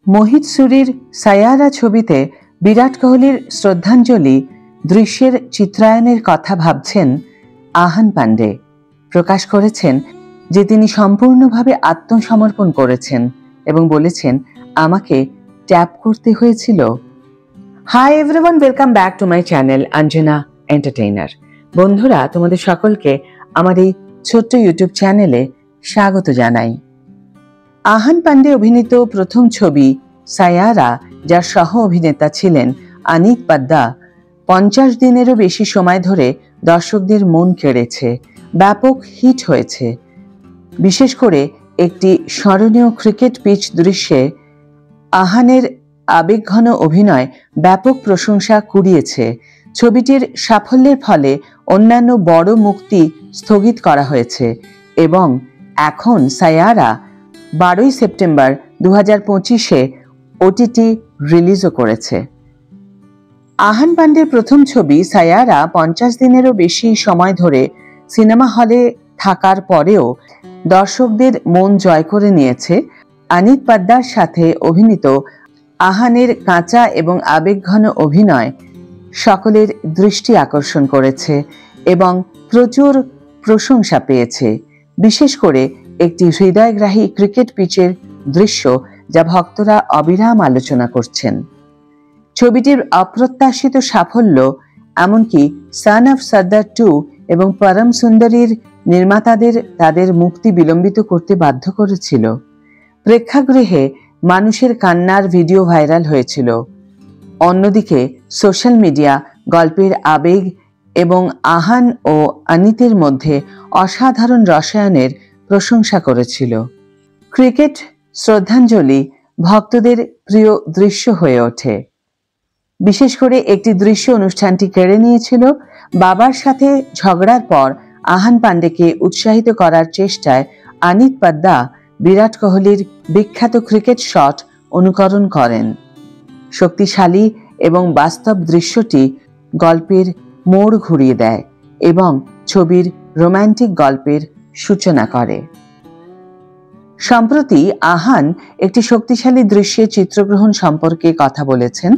মোহিত সুরির সায়ারা ছবিতে বিরাট কোহলির শ্রদ্ধাঞ্জলি দৃশ্যের চিত্রায়নের কথা ভাবছেন আহান পান্ডে। প্রকাশ করেছেন যে তিনি সম্পূর্ণভাবে আত্মসমর্পণ করেছেন এবং বলেছেন, আমাকে ট্যাপ করতে হয়েছিল। Hi everyone, welcome back to my channel Anjana entertainer. বন্ধুরা, তোমাদের সকলকে আমার এই ছোট্ট ইউটিউব চ্যানেলে স্বাগত জানাই। আহান পান্ডে অভিনীত প্রথম ছবি সায়ারা, যার সহ অভিনেতা ছিলেন আনিত পাদ্দা, 50 দিনেরও বেশি সময় ধরে দর্শকদের মন কেড়েছে, ব্যাপক হিট হয়েছে। বিশেষ করে একটি স্মরণীয় ক্রিকেট পিচ দৃশ্যে আহানের আবেগঘন অভিনয় ব্যাপক প্রশংসা কুড়িয়েছে। ছবিটির সাফল্যের ফলে অন্যান্য বড় মুক্তি স্থগিত করা হয়েছে এবং এখন সায়ারা 12 সেপ্টেম্বর 2025-এ ওটিটি রিলিজও করেছে। আহান পান্ডের প্রথম ছবি সায়ারা 50 দিনেরও বেশি সময় ধরে সিনেমা হলে থাকার পরেও দর্শকদের মন জয় করে নিয়েছে। আনিত পাদ্দার সাথে অভিনীত আহানের কাঁচা এবং আবেগঘন অভিনয় সকলের দৃষ্টি আকর্ষণ করেছে এবং প্রচুর প্রশংসা পেয়েছে। বিশেষ করে একটি হৃদয়গ্রাহী ক্রিকেট পিচের দৃশ্য যা ভক্তরা অবিরাম আলোচনা করছেন। ছবিটির অপ্রত্যাশিত সাফল্য এমনকি সান অফ সর্দার 2 এবং পরম সুন্দরীর নির্মাতাদের তাদের মুক্তি বিলম্বিত করতে বাধ্য করেছিল। প্রেক্ষাগৃহে মানুষের কান্নার ভিডিও ভাইরাল হয়েছিল। অন্যদিকে সোশ্যাল মিডিয়া গল্পের আবেগ এবং আহান ও আনিতের মধ্যে অসাধারণ রসায়নের প্রশংসা করেছিল। ক্রিকেট শ্রদ্ধাঞ্জলি ভক্তদের প্রিয় দৃশ্য হয়ে ওঠে। বিশেষ করে একটি দৃশ্য অনুষ্ঠানটি কেড়ে নিয়েছিল। বাবার সাথে ঝগড়ার পর আহান পান্ডেকে উৎসাহিত করার চেষ্টায় আনিত পাদ্দা বিরাট কোহলির বিখ্যাত ক্রিকেট শট অনুকরণ করেন। শক্তিশালী এবং বাস্তব দৃশ্যটি গল্পের মোড় ঘুরিয়ে দেয় এবং ছবির রোমান্টিক গল্পের সূচনা করে। সম্প্রতি আহান একটি শক্তিশালী দৃশ্যে চিত্রগ্রহণ সম্পর্কে কথা বলেছেন,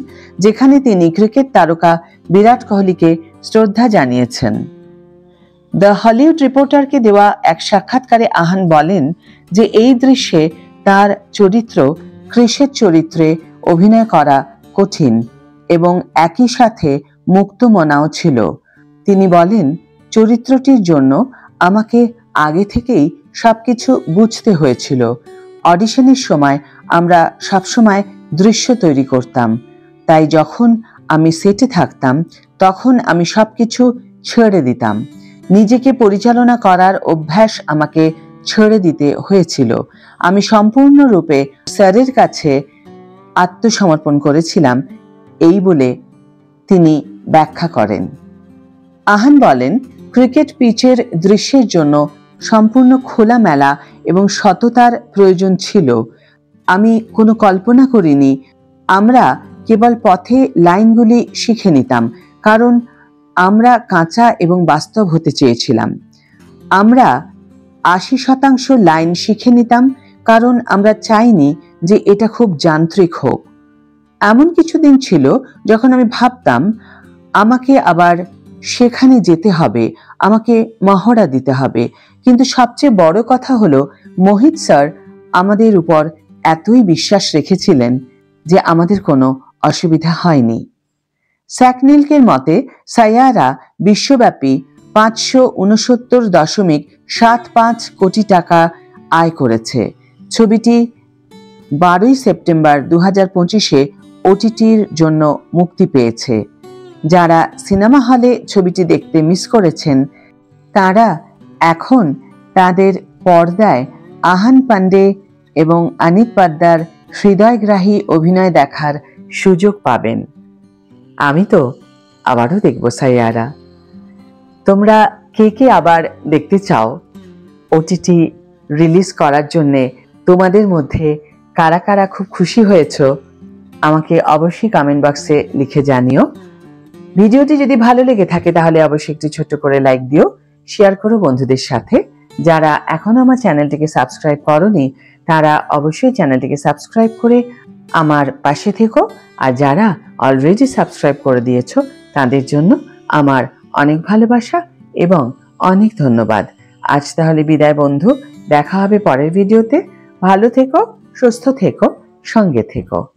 যেখানে তিনি ক্রিকেট তারকা বিরাট কোহলিকে শ্রদ্ধা জানিয়েছেন। দ্য হলিউড রিপোর্টারকে দেওয়া এক সাক্ষাৎকারে আহান বলেন যে এই দৃশ্যে তার চরিত্র ক্রিসের চরিত্রে অভিনয় করা কঠিন এবং একই সাথে মুক্তমনাও ছিল। তিনি বলেন, চরিত্রটির জন্য আমাকে আগে থেকেই সবকিছু বুঝতে হয়েছিল। অডিশনের সময় আমরা সবসময় দৃশ্য তৈরি করতাম, তাই যখন আমি সেটে থাকতাম তখন আমি সবকিছু ছেড়ে দিতাম। নিজেকে পরিচালনা করার অভ্যাস আমাকে ছেড়ে দিতে হয়েছিল। আমি সম্পূর্ণরূপে স্যারের কাছে আত্মসমর্পণ করেছিলাম, এই বলে তিনি ব্যাখ্যা করেন। আহান বলেন, ক্রিকেট পিচের দৃশ্যের জন্য সম্পূর্ণ খোলামেলা এবং সততার প্রয়োজন ছিল। আমি কোনো কল্পনা করিনি। আমরা কেবল পথে লাইনগুলি শিখে নিতাম, কারণ আমরা কাঁচা এবং বাস্তব হতে চেয়েছিলাম। আমরা 80% লাইন শিখে নিতাম, কারণ আমরা চাইনি যে এটা খুব যান্ত্রিক হোক। এমন কিছুদিন ছিল যখন আমি ভাবতাম আমাকে আবার সেখানে যেতে হবে, আমাকে মহড়া দিতে হবে। কিন্তু সবচেয়ে বড় কথা হলো, মোহিত স্যার আমাদের উপর এতই বিশ্বাস রেখেছিলেন যে আমাদের কোনো অসুবিধা হয়নি। স্যাকনিলকের মতে সায়ারা বিশ্বব্যাপী 569.75 কোটি টাকা আয় করেছে। ছবিটি 12 সেপ্টেম্বর 2025-এ ওটিটির জন্য মুক্তি পেয়েছে। যারা সিনেমা হলে ছবিটি দেখতে মিস করেছেন, তারা এখন তাদের পর্দায় আহান পান্ডে এবং আনিত পাদ্দার হৃদয়গ্রাহী অভিনয় দেখার সুযোগ পাবেন। আমি তো আবারও দেখব সায়ারা। তোমরা কে কে আবার দেখতে চাও ওটিটি রিলিজ করার জন্যে? তোমাদের মধ্যে কারা কারা খুব খুশি হয়েছ আমাকে অবশ্যই কমেন্ট বক্সে লিখে জানিও। ভিডিওটি যদি ভালো লেগে থাকে তাহলে অবশ্যই একটি ছোট্ট করে লাইক দিও, শেয়ার করো বন্ধুদের সাথে। যারা এখনো আমার চ্যানেলটিকে সাবস্ক্রাইব করোনি তারা অবশ্যই চ্যানেলটিকে সাবস্ক্রাইব করে আমার পাশে থেকো, আর যারা অলরেডি সাবস্ক্রাইব করে দিয়েছো তাদের জন্য আমার অনেক ভালোবাসা এবং অনেক ধন্যবাদ। আজ তাহলে বিদায় বন্ধু, দেখা হবে পরের ভিডিওতে। ভালো থেকো, সুস্থ থেকো, সঙ্গে থেকো।